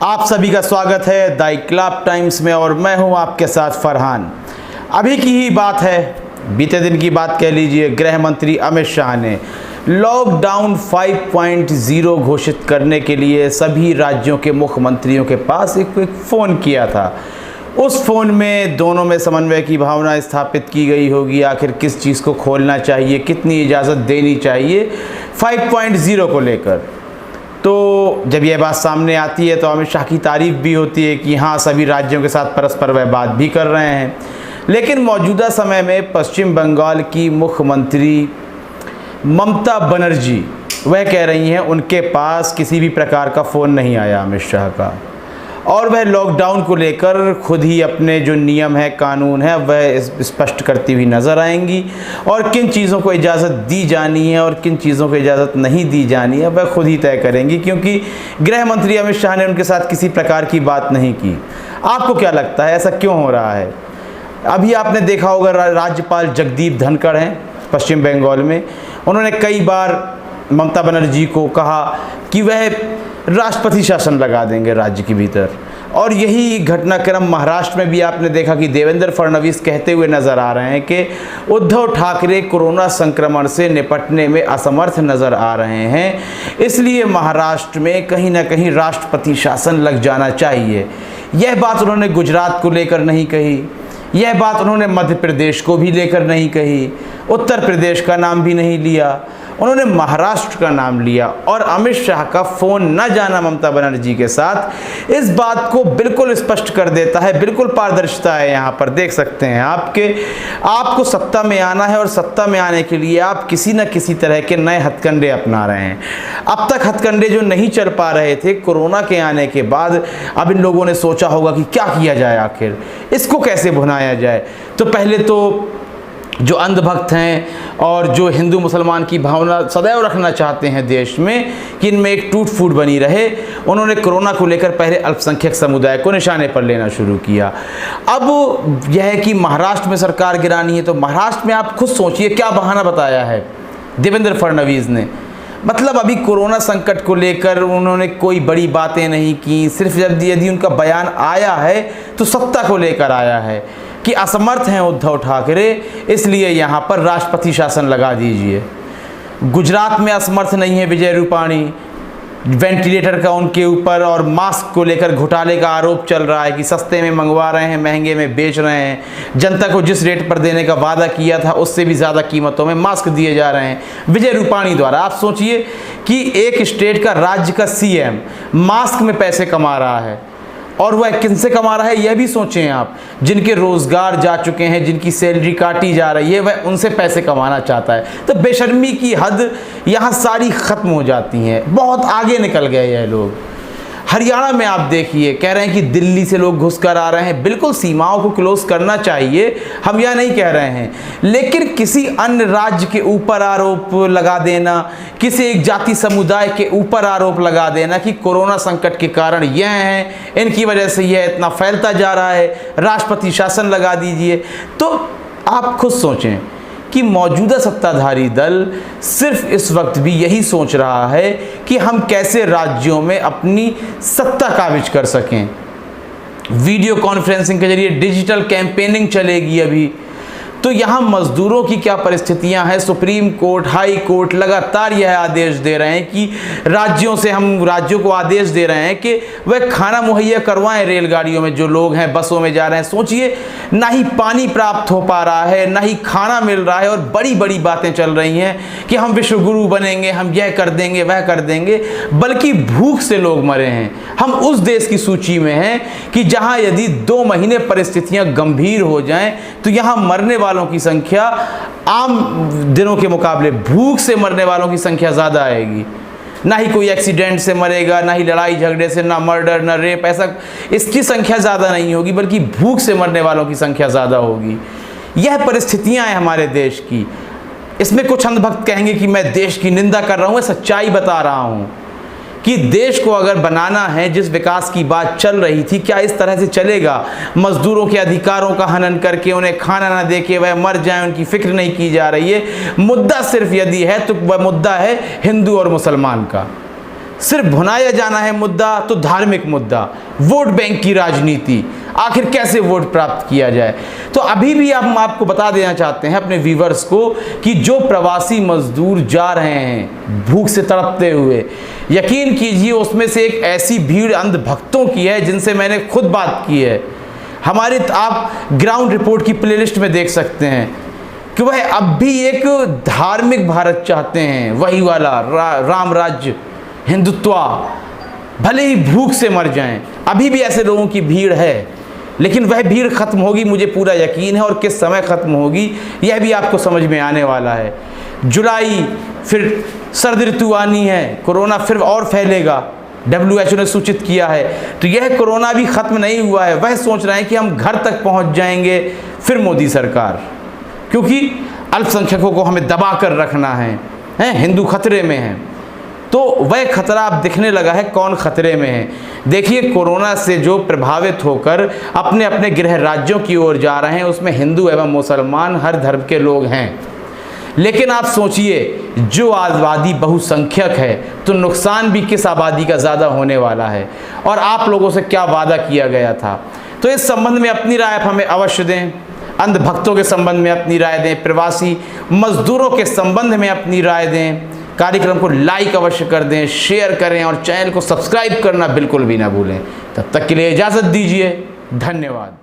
आप सभी का स्वागत है द इनकलाब टाइम्स में और मैं हूं आपके साथ फरहान। अभी की ही बात है, बीते दिन की बात कह लीजिए, गृह मंत्री अमित शाह ने लॉकडाउन 5.0 घोषित करने के लिए सभी राज्यों के मुख्यमंत्रियों के पास एक फ़ोन किया था। उस फ़ोन में दोनों में समन्वय की भावना स्थापित की गई होगी। आखिर किस चीज़ को खोलना चाहिए, कितनी इजाज़त देनी चाहिए 5.0 को लेकर। तो जब यह बात सामने आती है तो अमित शाह की तारीफ़ भी होती है कि हाँ, सभी राज्यों के साथ परस्पर वह बात भी कर रहे हैं। लेकिन मौजूदा समय में पश्चिम बंगाल की मुख्यमंत्री ममता बनर्जी वह कह रही हैं उनके पास किसी भी प्रकार का फ़ोन नहीं आया अमित शाह का, और वह लॉकडाउन को लेकर खुद ही अपने जो नियम है, कानून है, वह स्पष्ट करती हुई नज़र आएंगी और किन चीज़ों को इजाज़त दी जानी है और किन चीज़ों को इजाज़त नहीं दी जानी है वह खुद ही तय करेंगी, क्योंकि गृह मंत्री अमित शाह ने उनके साथ किसी प्रकार की बात नहीं की। आपको क्या लगता है ऐसा क्यों हो रहा है? अभी आपने देखा होगा राज्यपाल जगदीप धनखड़ हैं पश्चिम बंगाल में, उन्होंने कई बार ममता बनर्जी को कहा कि वह राष्ट्रपति शासन लगा देंगे राज्य के भीतर, और यही घटनाक्रम महाराष्ट्र में भी आपने देखा कि देवेंद्र फडणवीस कहते हुए नज़र आ रहे हैं कि उद्धव ठाकरे कोरोना संक्रमण से निपटने में असमर्थ नज़र आ रहे हैं, इसलिए महाराष्ट्र में कहीं ना कहीं राष्ट्रपति शासन लग जाना चाहिए। यह बात उन्होंने गुजरात को लेकर नहीं कही, यह बात उन्होंने मध्य प्रदेश को भी लेकर नहीं कही, उत्तर प्रदेश का नाम भी नहीं लिया, उन्होंने महाराष्ट्र का नाम लिया। और अमित शाह का फ़ोन न जाना ममता बनर्जी के साथ इस बात को बिल्कुल स्पष्ट कर देता है। बिल्कुल पारदर्शिता है यहाँ पर, देख सकते हैं आपको सत्ता में आना है और सत्ता में आने के लिए आप किसी न किसी तरह के नए हथकंडे अपना रहे हैं। अब तक हथकंडे जो नहीं चल पा रहे थे, कोरोना के आने के बाद अब इन लोगों ने सोचा होगा कि क्या किया जाए, आखिर इसको कैसे भुनाया जाए। तो पहले तो जो अंधभक्त हैं और जो हिंदू मुसलमान की भावना सदैव रखना चाहते हैं देश में कि इनमें एक टूट फूट बनी रहे, उन्होंने कोरोना को लेकर पहले अल्पसंख्यक समुदाय को निशाने पर लेना शुरू किया। अब यह है कि महाराष्ट्र में सरकार गिरानी है, तो महाराष्ट्र में आप खुद सोचिए क्या बहाना बताया है देवेंद्र फडणवीस ने। मतलब अभी कोरोना संकट को लेकर उन्होंने कोई बड़ी बातें नहीं की, सिर्फ यदि उनका बयान आया है तो सत्ता को लेकर आया है कि असमर्थ हैं उद्धव ठाकरे, इसलिए यहाँ पर राष्ट्रपति शासन लगा दीजिए। गुजरात में असमर्थ नहीं है विजय रूपाणी, वेंटिलेटर का उनके ऊपर और मास्क को लेकर घोटाले का आरोप चल रहा है कि सस्ते में मंगवा रहे हैं, महंगे में बेच रहे हैं। जनता को जिस रेट पर देने का वादा किया था उससे भी ज़्यादा कीमतों में मास्क दिए जा रहे हैं विजय रूपाणी द्वारा। आप सोचिए कि एक स्टेट का, राज्य का सीएम मास्क में पैसे कमा रहा है, और वह किनसे कमा रहा है यह भी सोचें आप। जिनके रोज़गार जा चुके हैं, जिनकी सैलरी काटी जा रही है, वह उनसे पैसे कमाना चाहता है। तो बेशर्मी की हद यहाँ सारी ख़त्म हो जाती हैं। बहुत आगे निकल गए ये लोग। हरियाणा में आप देखिए, कह रहे हैं कि दिल्ली से लोग घुस कर आ रहे हैं। बिल्कुल सीमाओं को क्लोज करना चाहिए, हम यह नहीं कह रहे हैं, लेकिन किसी अन्य राज्य के ऊपर आरोप लगा देना, किसी एक जाति समुदाय के ऊपर आरोप लगा देना कि कोरोना संकट के कारण यह हैं, इनकी वजह से यह इतना फैलता जा रहा है, राष्ट्रपति शासन लगा दीजिए। तो आप खुद सोचें कि मौजूदा सत्ताधारी दल सिर्फ इस वक्त भी यही सोच रहा है कि हम कैसे राज्यों में अपनी सत्ता काबिज कर सकें। वीडियो कॉन्फ्रेंसिंग के जरिए डिजिटल कैंपेनिंग चलेगी अभी। तो यहाँ मज़दूरों की क्या परिस्थितियाँ हैं? सुप्रीम कोर्ट, हाई कोर्ट लगातार यह आदेश दे रहे हैं कि हम राज्यों को आदेश दे रहे हैं कि वह खाना मुहैया करवाएं रेलगाड़ियों में, जो लोग हैं बसों में जा रहे हैं। सोचिए, ना ही पानी प्राप्त हो पा रहा है, ना ही खाना मिल रहा है, और बड़ी बड़ी बातें चल रही हैं कि हम विश्व गुरु बनेंगे, हम यह कर देंगे, वह कर देंगे, बल्कि भूख से लोग मरे हैं। हम उस देश की सूची में हैं कि जहाँ यदि 2 महीने परिस्थितियाँ गंभीर हो जाएँ तो यहाँ मरने वालों की संख्या आम दिनों के मुकाबले, भूख से मरने वालों की संख्या ज़्यादा आएगी। ना ही कोई एक्सीडेंट से मरेगा, ना ही लड़ाई झगड़े से, ना मर्डर, ना रेप, ऐसा इसकी संख्या ज़्यादा नहीं होगी, बल्कि भूख से मरने वालों की संख्या ज़्यादा होगी। यह परिस्थितियां हैं हमारे देश की। इसमें कुछ अंधभक्त कहेंगे कि मैं देश की निंदा कर रहा हूँ, सच्चाई बता रहा हूँ कि देश को अगर बनाना है, जिस विकास की बात चल रही थी, क्या इस तरह से चलेगा? मजदूरों के अधिकारों का हनन करके उन्हें खाना ना दे के वह मर जाएं, उनकी फिक्र नहीं की जा रही है। मुद्दा सिर्फ यदि है तो वह मुद्दा है हिंदू और मुसलमान का। सिर्फ भुनाया जाना है मुद्दा तो धार्मिक मुद्दा, वोट बैंक की राजनीति, आखिर कैसे वोट प्राप्त किया जाए। तो अभी भी हम आपको बता देना चाहते हैं अपने व्यूवर्स को कि जो प्रवासी मजदूर जा रहे हैं भूख से तड़पते हुए, यकीन कीजिए उसमें से एक ऐसी भीड़ अंधभक्तों की है जिनसे मैंने खुद बात की है। हमारे आप ग्राउंड रिपोर्ट की प्लेलिस्ट में देख सकते हैं कि वह अब भी एक धार्मिक भारत चाहते हैं, वही वाला राम राज्य, हिंदुत्वा, भले ही भूख से मर जाएं। अभी भी ऐसे लोगों की भीड़ है, लेकिन वह भीड़ खत्म होगी, मुझे पूरा यकीन है। और किस समय खत्म होगी यह भी आपको समझ में आने वाला है। जुलाई, फिर सर्द ऋतु आनी है, कोरोना फिर और फैलेगा, WHO ने सूचित किया है। तो यह कोरोना भी खत्म नहीं हुआ है। वह सोच रहे हैं कि हम घर तक पहुंच जाएंगे, फिर मोदी सरकार, क्योंकि अल्पसंख्यकों को हमें दबा कर रखना है, हिंदू खतरे में हैं। तो वह खतरा अब दिखने लगा है। कौन खतरे में है? देखिए, कोरोना से जो प्रभावित होकर अपने अपने गृह राज्यों की ओर जा रहे हैं उसमें हिंदू एवं मुसलमान हर धर्म के लोग हैं। लेकिन आप सोचिए, जो आबादी बहुसंख्यक है तो नुकसान भी किस आबादी का ज़्यादा होने वाला है, और आप लोगों से क्या वादा किया गया था। तो इस संबंध में अपनी राय आप हमें अवश्य दें, अंधभक्तों के संबंध में अपनी राय दें, प्रवासी मजदूरों के संबंध में अपनी राय दें। कार्यक्रम को लाइक अवश्य कर दें, शेयर करें और चैनल को सब्सक्राइब करना बिल्कुल भी ना भूलें। तब तक के लिए इजाज़त दीजिए, धन्यवाद।